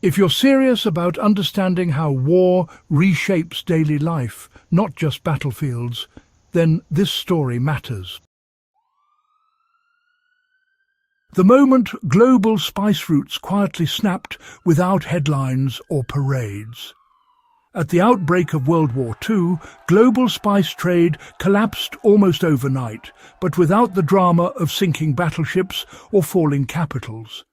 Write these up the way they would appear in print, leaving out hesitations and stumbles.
If you're serious about understanding how war reshapes daily life, not just battlefields, then this story matters. The moment global spice routes quietly snapped without headlines or parades. At the outbreak of World War II, global spice trade collapsed almost overnight, but without the drama of sinking battleships or falling capitals.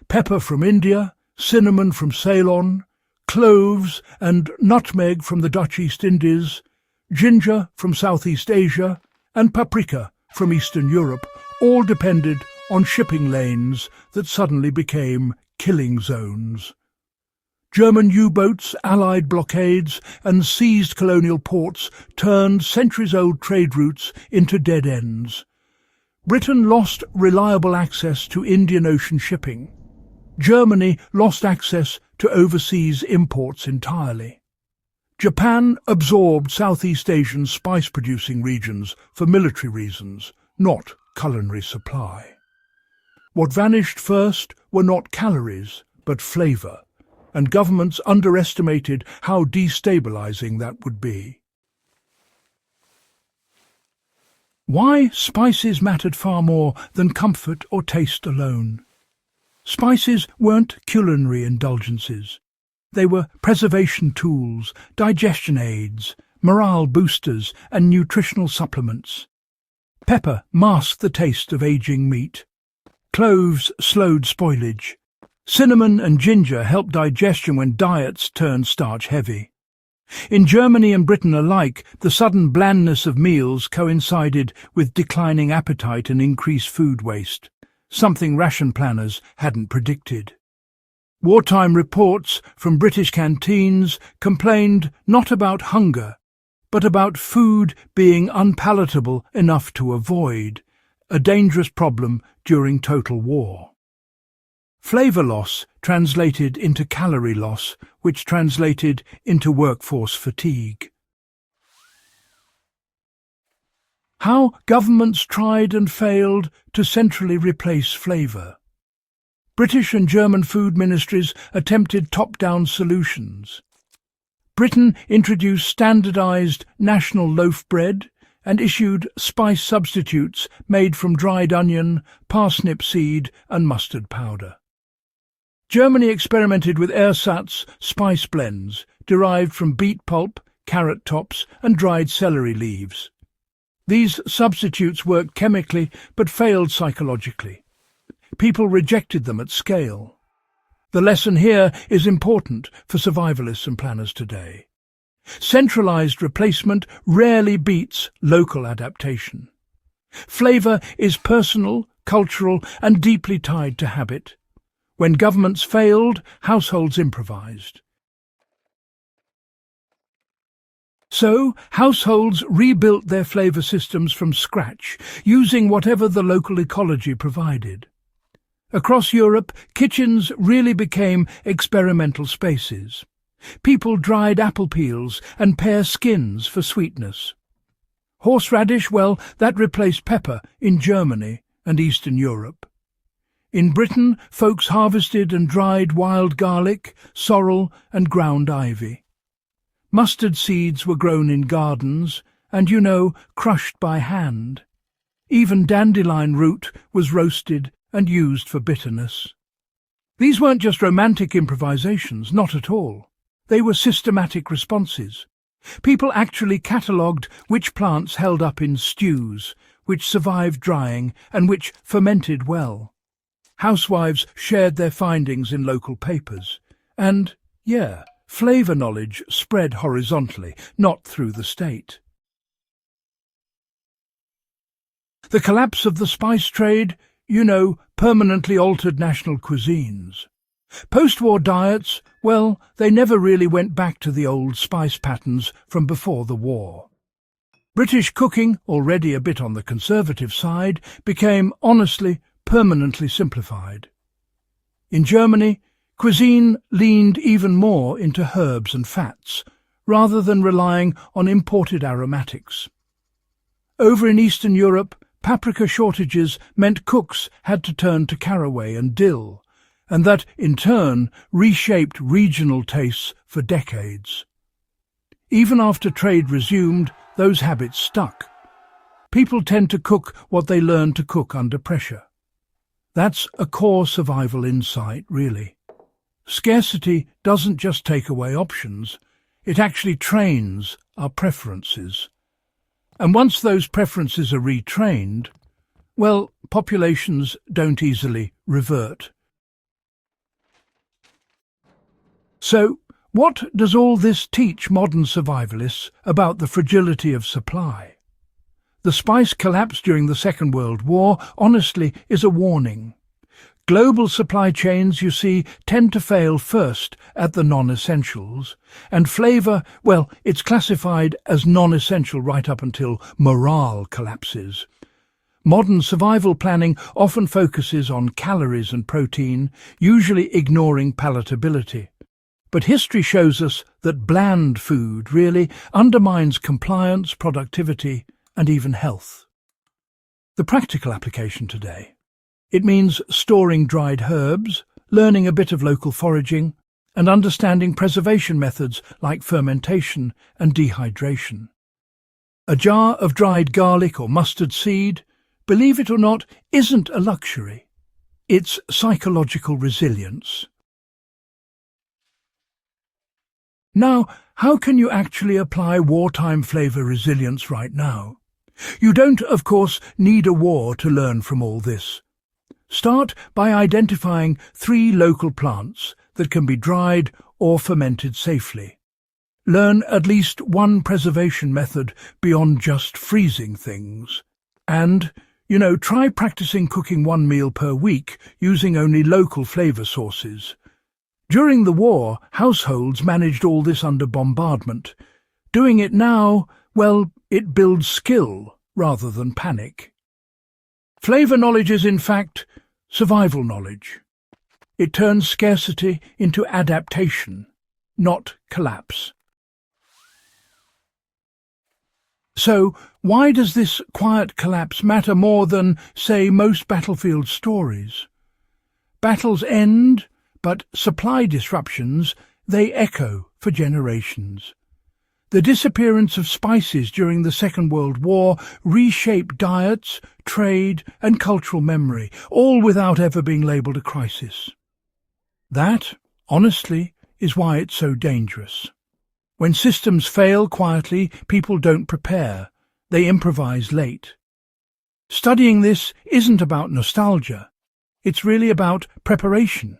Pepper from India, cinnamon from Ceylon, cloves and nutmeg from the Dutch East Indies, ginger from Southeast Asia, and paprika from Eastern Europe all depended on shipping lanes that suddenly became killing zones. German U-boats, Allied blockades, and seized colonial ports turned centuries-old trade routes into dead ends. Britain lost reliable access to Indian Ocean shipping. Germany lost access to overseas imports entirely. Japan absorbed Southeast Asian spice-producing regions for military reasons, not culinary supply. What vanished first were not calories, but flavour, and governments underestimated how destabilizing that would be. Why spices mattered far more than comfort or taste alone. Spices weren't culinary indulgences. They were preservation tools, digestion aids, morale boosters, and nutritional supplements. Pepper masked the taste of aging meat. Cloves slowed spoilage. Cinnamon and ginger helped digestion when diets turned starch-heavy. In Germany and Britain alike, the sudden blandness of meals coincided with declining appetite and increased food waste, something ration planners hadn't predicted. Wartime reports from British canteens complained not about hunger, but about food being unpalatable enough to avoid, a dangerous problem during total war. Flavour loss translated into calorie loss, which translated into workforce fatigue. How governments tried and failed to centrally replace flavour. British and German food ministries attempted top-down solutions. Britain introduced standardised national loaf bread and issued spice substitutes made from dried onion, parsnip seed and mustard powder. Germany experimented with ersatz spice blends derived from beet pulp, carrot tops and dried celery leaves. These substitutes worked chemically but failed psychologically. People rejected them at scale. The lesson here is important for survivalists and planners today. Centralized replacement rarely beats local adaptation. Flavour is personal, cultural and deeply tied to habit. When governments failed, households improvised. So, households rebuilt their flavour systems from scratch, using whatever the local ecology provided. Across Europe, kitchens really became experimental spaces. People dried apple peels and pear skins for sweetness. Horseradish, well, that replaced pepper in Germany and Eastern Europe. In Britain, folks harvested and dried wild garlic, sorrel and ground ivy. Mustard seeds were grown in gardens and, crushed by hand. Even dandelion root was roasted and used for bitterness. These weren't just romantic improvisations, not at all. They were systematic responses. People actually catalogued which plants held up in stews, which survived drying and which fermented well. Housewives shared their findings in local papers. And, flavour knowledge spread horizontally, not through the state. The collapse of the spice trade, permanently altered national cuisines. Post-war diets, well, they never really went back to the old spice patterns from before the war. British cooking, already a bit on the conservative side, became, honestly, permanently simplified. In Germany, cuisine leaned even more into herbs and fats, rather than relying on imported aromatics. Over in Eastern Europe, paprika shortages meant cooks had to turn to caraway and dill, and that, in turn, reshaped regional tastes for decades. Even after trade resumed, those habits stuck. People tend to cook what they learn to cook under pressure. That's a core survival insight, really. Scarcity doesn't just take away options, it actually trains our preferences. And once those preferences are retrained, well, populations don't easily revert. So, what does all this teach modern survivalists about the fragility of supply? The spice collapse during the Second World War, honestly, is a warning. Global supply chains, you see, tend to fail first at the non-essentials, and flavour, well, it's classified as non-essential right up until morale collapses. Modern survival planning often focuses on calories and protein, usually ignoring palatability. But history shows us that bland food really undermines compliance, productivity, and even health. The practical application today. It means storing dried herbs, learning a bit of local foraging, and understanding preservation methods like fermentation and dehydration. A jar of dried garlic or mustard seed, believe it or not, isn't a luxury. It's psychological resilience. Now, how can you actually apply wartime flavour resilience right now? You don't, of course, need a war to learn from all this. Start by identifying 3 local plants that can be dried or fermented safely. Learn at least one preservation method beyond just freezing things. And, try practicing cooking 1 meal per week using only local flavour sources. During the war, households managed all this under bombardment. Doing it now, well, it builds skill rather than panic. Flavour knowledge is, in fact, survival knowledge. It turns scarcity into adaptation, not collapse. So, why does this quiet collapse matter more than, say, most battlefield stories? Battles end, but supply disruptions, they echo for generations. The disappearance of spices during the Second World War reshaped diets, trade, and cultural memory, all without ever being labelled a crisis. That, honestly, is why it's so dangerous. When systems fail quietly, people don't prepare. They improvise late. Studying this isn't about nostalgia. It's really about preparation.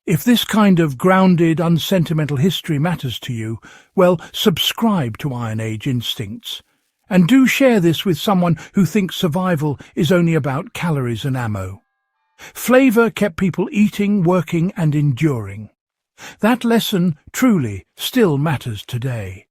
If this kind of grounded, unsentimental history matters to you, well, subscribe to Iron Age Instincts. And do share this with someone who thinks survival is only about calories and ammo. Flavour kept people eating, working and enduring. That lesson truly still matters today.